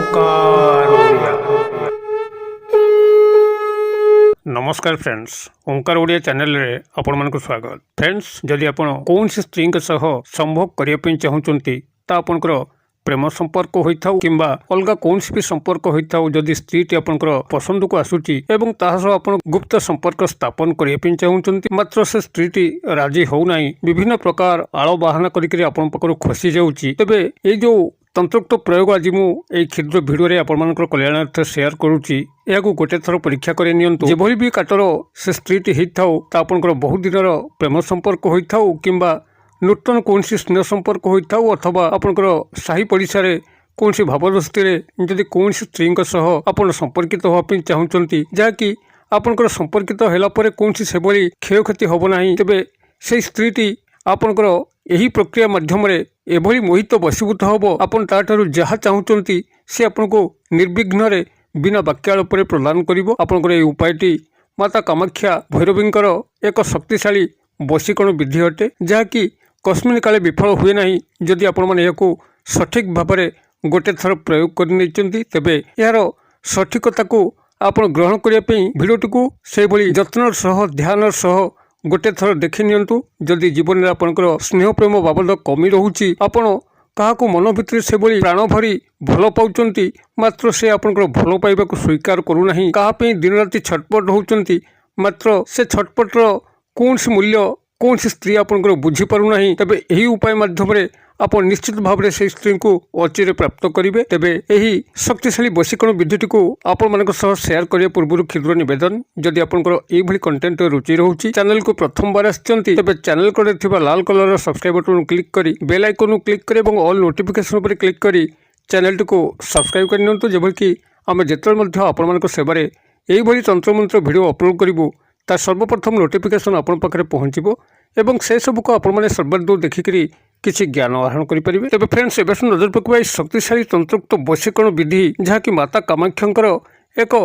ओंकार ओडिया। नमस्कार फ्रेंड्स, ओंकार ओडिया चैनल रे आपण मानक स्वागत। फ्रेंड्स, जदि आपण कौन सी स्त्री के सह संभोग करिया पई चाहुचंती ता आपनकर प्रेम संपर्क होइथाउ किंबा अलगा कौन भी संपर्क होइथाउ, जदि स्त्रीटी आपनकर पसंद को आसुची एवं ताहा सह आपण गुप्त संपर्क स्थापन करिया पई चाहुचंती, मात्र से स्त्रीटी राजी हो नाही, विभिन्न प्रकार आळ बाहाना करिकरी आपण पकरो खसी जाउची, तेबे ए जो तंत्रोक्त प्रयोग आज मुझे क्षुद्र भिडियो आपण कल्याणार्थ सेयार करुच्ची। यह गोटे थर परीक्षा कर नियंतु, जेभली भी काटर से स्त्रीटी होइथाउ ता आपनकर बहुत दिन प्रेम संपर्क होइथाउ किंबा नूतन कौन स्नेह संपर्क होइथाउ अथवा आपनकर साही पड़िशा रे कौन भावदस्ती जदि कौन स्त्री सह आपण संपर्कित होगा चाहूँगी, जहाँकि आपनकर संपर्कित होला परे कौन से भली क्षयक्षति होब नाही, तेबे से स्त्रीटी आपनकर यही प्रक्रिया माध्यम एभली मोहित बसीभूत हम आपन ताठारु जहाँ चाहूँगी से आपन को निर्विघ्न रे बिना वाक्यालोप प्रदान करिवो। आपनकर यह उपायटी माता कामाख्या भैरवींकर एक शक्तिशाली वशीकरण विधि अटे, जहाँकि कस्मिन काले विफल हुए नहीं जदि आपण माने याको सठिक भाव में गोटे थर प्रयोग कर तेबे यार सठिकता को आपण ग्रहण करने भिडियोटी को से भली जत्न सह ध्यान सह गोटे थर देखि नियंतु। जदि जीवन में आपनकर स्नेह प्रेम बाबद कमी रोची, आपण काहाको मन भितर से भली प्राण भरी भल पाउचंती, मात्र से आपनकर भल पाइबा को स्वीकार करू नाही, काहा पे दिन राति छटपट होउचंती, मात्र से छटपटर कौन सी मूल्य कौन सी स्त्री आपनकर बुझी पारु नाही, तबे यही उपाय माध्यम रे आपण निश्चित भाव में से स्त्री को अचिरे प्राप्त करेंगे। तेबे यही शक्तिशाली वशीकरण विधिटी को आपण मानक सह शेयर करने पूर्व क्षुद्र निवेदन, जदि आपनकर एभली कंटेंट रुचि रहउची, चैनल को प्रथम बार आछंती तेबे चैनल को थिबा लाल कलर सब्सक्राइब बटन क्लिक करी बेल आइकन क्लिक करी एवं ऑल नोटिफिकेशन पर क्लिक करी चैनल को सब्सक्राइब कर नियंतु, जेभली कि आमे जेतल मध्ये आपण मानक सेवारे एही भली तंत्रमंत्र वीडियो अपलोड करिवो ता सर्वप्रथम नोटिफिकेशन आपण पाखरे पहुंचीबो एवं से सब को आपण माने सर्वदूर देखिकरी किसी ज्ञान आहरण करेंगे। तेज फ्रेंड्स, एवं नजर पकड़ा शक्तिशाली तंत्रोक्त वशीकरण विधि, जहाँकि माता कामाख्यांकर एक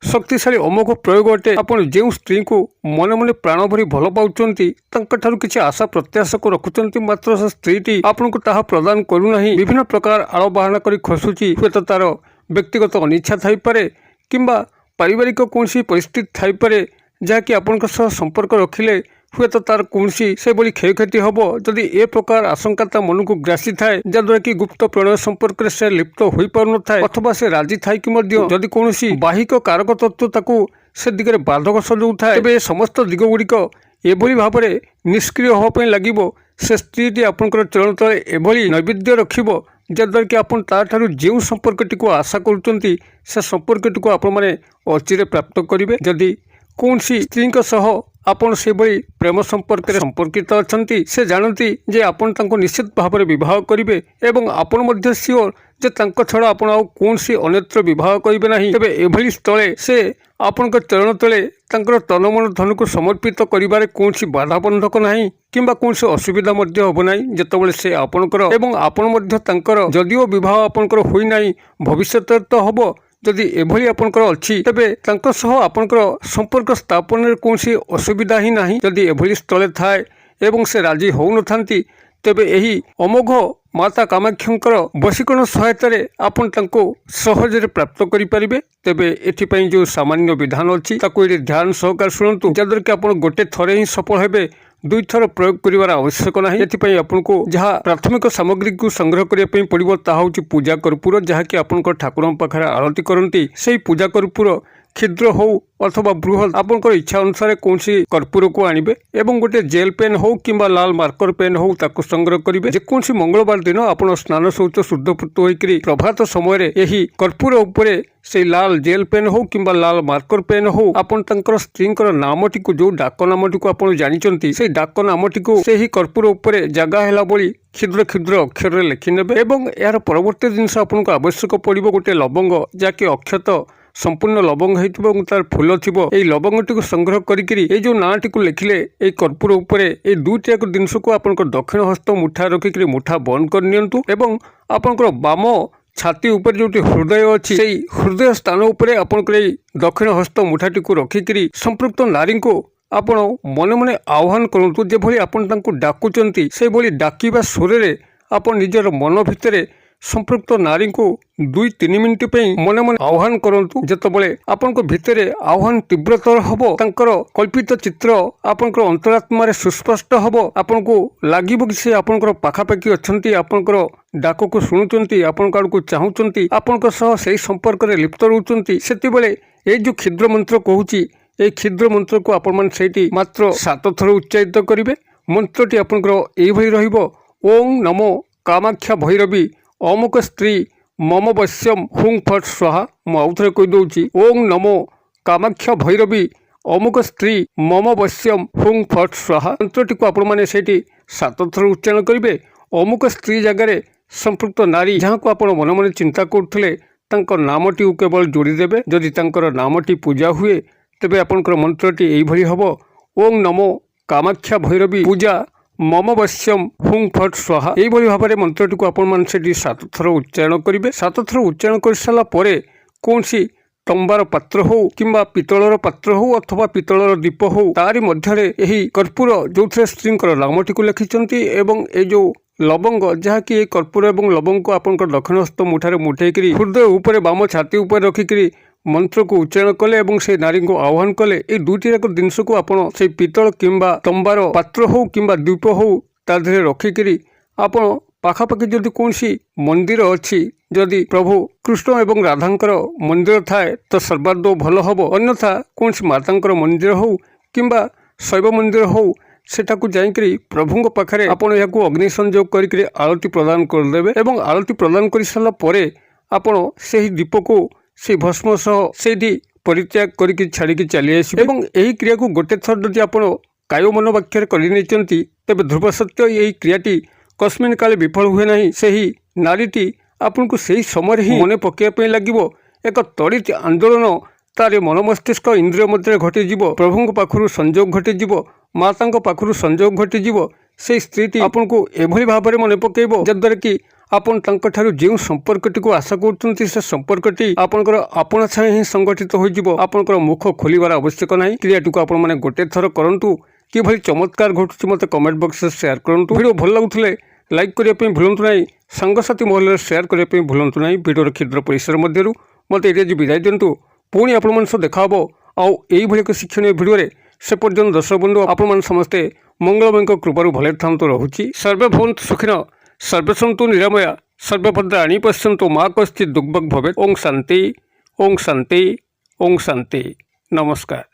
शक्तिशाली अमोघ प्रयोग अटे। आपड़ जो स्त्री को मन मन प्राण भरी भल पाउचंती किसी आशा प्रत्याशा को रखुचंती, मात्र से स्त्रीटी आपन को ताहा प्रदान करू नाही, विभिन्न प्रकार आड़ बाहाना करी खसुची, हुए तार व्यक्तिगत अनिच्छा थाई पारे किंबा पारिवारिक कौन परिस्थिति थाई पारे, जहाँकि आपण संपर्क रखिले हुए तो तार कौन से भली क्षयक्षति हम जदि ए प्रकार आशंका ता मन को ग्रासी थाए, जद्वारा कि गुप्त प्रणय संपर्क से लिप्त हो पार न थाए अथवा से राजी थाई कि जदि कौन बाहिक कारक तत्व ताकू से दिगरे बाधक सजाऊ थाए, तेबे समस्त दिग गुड़िक एभली भाव में निष्क्रिय होगापी लगे। से स्त्रीटी आपनकर चरण तले एभली नैवेद्य रखिबो, जद्वारा कि आपन ताठारु जो संपर्कटी को आशा करुचंती से संपर्कटी को आपण माने अचिरे प्राप्त करिवे। जदि कौन स्त्री सह आपन से भली प्रेम संपर्क संपर्कित अछंती, से जानती जे आपन तांको निश्चित भाव में विवाह करिवे एवं आपन मध्य सियोर जे तांको छड़ा आपन आउ कौन अन्यत्र विवाह करिवे नाही, तेबे एभली स्थले से आपनक चरण तले तांकर तन मन धन को समर्पित करिबारे कौन बाधा बंधक नाही किंबा कौन असुविधा मध्य होब नाही। जेतेबेले से आपनकर एवं आपन मध्य तांकर जदिओ विवाह आपनकर होई नाही, भविष्यत तो होबो, जदि एभली आपनकर अछि तेबे तांको सह आपनकर संपर्क स्थापन रे कोनसी असुविधा ही नाही। जदि एभली स्थले थाए एवं से राजी हो न थांती, तेबे एही अमोघ माता कामाख्यांकर वशीकरण सहायता रे आपन तांको सहज रे प्राप्त करि परिबे। तेबे एथिपई जो सामान्य विधान अछि ताको एठी ध्यान सहकार सुनंतु, जदर कि आपन गोटे थरे ही सफल हेबे, दुई थर प्रयोग करिवार आवश्यक नाही। एथिपई आपनको जहाँ प्राथमिक सामग्री को संग्रह करिया पई पड़िबो ताहा होची पूजा कर्पूर, जहाँकि आपनकर ठाकुरन पाखरे आरती करंती सेही पूजा कर्पूर क्षुद्र हो अथवा बृहत आपनकर इच्छा अनुसार कौन कर्पूर को आनिबे एवं गोटे जेल पेन हो किंबा लाल मार्कर पेन हो ताको संग्रह करिवे। जेकोसी मंगलवार दिन आपण स्नान शौच शुद्धपूत होइकरी प्रभात समय यही कर्पूर उपरे से लाल जेल पेन हो किंबा लाल मार्कर पेन हो आपण तांकर स्त्रींकर नामटी को जो डाक नामटी को आपण जानिचंती से डाक नामटी को सेही कर्पूर उपरे जगह हैला बोली क्षुद्र क्षुद्र अक्षर रे लिखि नेबे एवं यार परवर्ती जिनस आपनको आवश्यक पड़िबो गोटे लवंग, जाके अक्षत संपूर्ण लवंग होइथिबो तार फूल थिबो। एई लवंगटी को संग्रह करिकरी ए जो नाटी को लिखिले ए कर्पूर उपरे ए दुईटा जिनस को आपनकर दक्षिण हस्त मुठा रखिकरी मुठा बंद कर नियंतु एवं आपनकर बाम छाती ऊपर जो हृदय अच्छी से हृदय स्थान उपरे आपनकर दक्षिण हस्त मुठाटी को रखिकरी संपृक्त नारी को आपण मने मने आह्वान करंतु, जेभली आपण तांको डाकुचंती से भली डाकिबा स्वरे आपण निजर मन भितरे संपृक्त नारी को 2-3 मिनिट मन मन आह्वान करंतु। जेतबेले आपनक भितरे आह्वान तीव्रतर हबो, तांकर कल्पित चित्र आपनकर अंतरात्मा रे सुस्पष्ट हबो। आपनको लागिबो कि से आपनकर पाखापाखि अछंती, आपनकर डाक को शुणुचंती, आपनक आडको चाहुचंती, आपनक सह सेही संपर्क रे लिप्त रहउचंती। सेतिबेले ए जो क्षुद्र मंत्र कहूची, ए क्षुद्र मंत्र को आपण मान सेठी मात्र 7 थर उच्चारित करिवे। मंत्रटी आपनकर एई भली रहिबो, ओम नमो कामाख्या भैरवी अमुक स्त्री मम वश्यम हुं फट स्वाहा। मु आउथरे कहि दउची, ओम नमो कामाख्या भैरवी अमुक स्त्री मम वश्यम हुं फट स्वाहा। मंत्रटी को आपण माने सेठी 7 थर उच्चारण करिवे। अमुक स्त्री जगह संपृक्त नारी जहाँ को आपण मन मन चिंता करथले तांकर नामटी केवल जोड़ी देबे। जदि तांकर नामटी पूजा हुए तेबे आपनकर मंत्रटी एई भली हबो, ओम नमो कामाख्या भैरवी पूजा मम वश्यम हुं फट स्वाहा। एई भली भाबरे मंत्रटी को आपण मान सेठी 7 थर उच्चारण करिवे। 7 थर उच्चारण कर साला परे कोनसी तंबार पात्र हो किंबा पितलर पात्र हो अथवा पितलर दीप हो, तारी मध्यरे एही कर्पूर जोथरे स्त्रींकर नामटी को लिखिचंती एवं ए जो लवंग जहाँकि ए कर्पूर एवं लवंग को आपनकर दक्षिण हस्त मुठारे मुठेकरी हृदय ऊपर बाम छाती ऊपर रखिकरी मंत्र को उच्चारण कले एवं से नारी को आह्वान कले। ए दुईटी जाक जिनस को आपण से पितल किंबा तंबार पात्र हो किंबा दीप हो ता देहरे रखिकरी आपण पाखापाखि जदि कौनसी मंदिर अच्छी, जदि प्रभु कृष्ण एवं राधांकर मंदिर थाए तो सर्वादौ भल हबो। अन्यथा कौनसी मातांकर मंदिर हो किंबा शैव मंदिर हो सेठाकु जाइकरी प्रभुଙ୍କ पाखरे आपण याकु अग्नि संयोग करिकरी आरती प्रदान करदेबे एवं आरती प्रदान कर सारा परे आपण सेही दीप को से भस्म सह सेठी परित्याग करिकरी छाड़िकी चली आसिबे। एवं एही क्रिया को गोटे थर जदि आपण काय मन वाक्य करि नेचंती तेबे ध्रुव सत्य एही क्रियाटी कस्मिन काले विफल हुए नहीं। सेही नारीटी आपनको सेही समय ही मन पकेइबा लागिबो। एक त्वरित आंदोलन तारे मन मस्तिष्क इंद्रिय मध्य घटिजीव, प्रभु पाखु संयोग घटिजीव, माता पाखु संयोग घटिजीव। से स्त्रीटी आपको एभली भाव में मन पकेइब जद्वारा कि आपन तांकठारु जो संपर्कटी को आशा करते से संपर्कटी आपनकर आपना छाए ही संगठित होइजिवो। आपनकर मुख खोलिबार आवश्यक नहीं। क्रियाटी को आपण माने गोटे थर करंतु। किभली चमत्कार घटुछि मते कमेंट बॉक्स में शेयर करंतु। वीडियो भल लागुथिले लाइक करिया पे भूलंतु नहीं, संगसाथी महल शेयर करिया पे भूलंतु नहीं। वीडियो क्षुद्र परिसर मध्यरु मते एरिया विदाय दिंतु। पुणी आपण मन देखा हबो आउ एई भली एक शिक्षणीय वीडियो रे। से पर्यंत दर्शक बंधु आपण मन समस्ते मंगलमय कृपारु भले थांतु रहुछि। सर्वे भवन्तु सुखिनः, सर्वे सन्तु निरामया, सर्वे भद्राणि पश्यन्तु मा कश्चित् दुर्भगं भवेत्। ओम शांति, ओम शांति, ओम शांति। नमस्कार।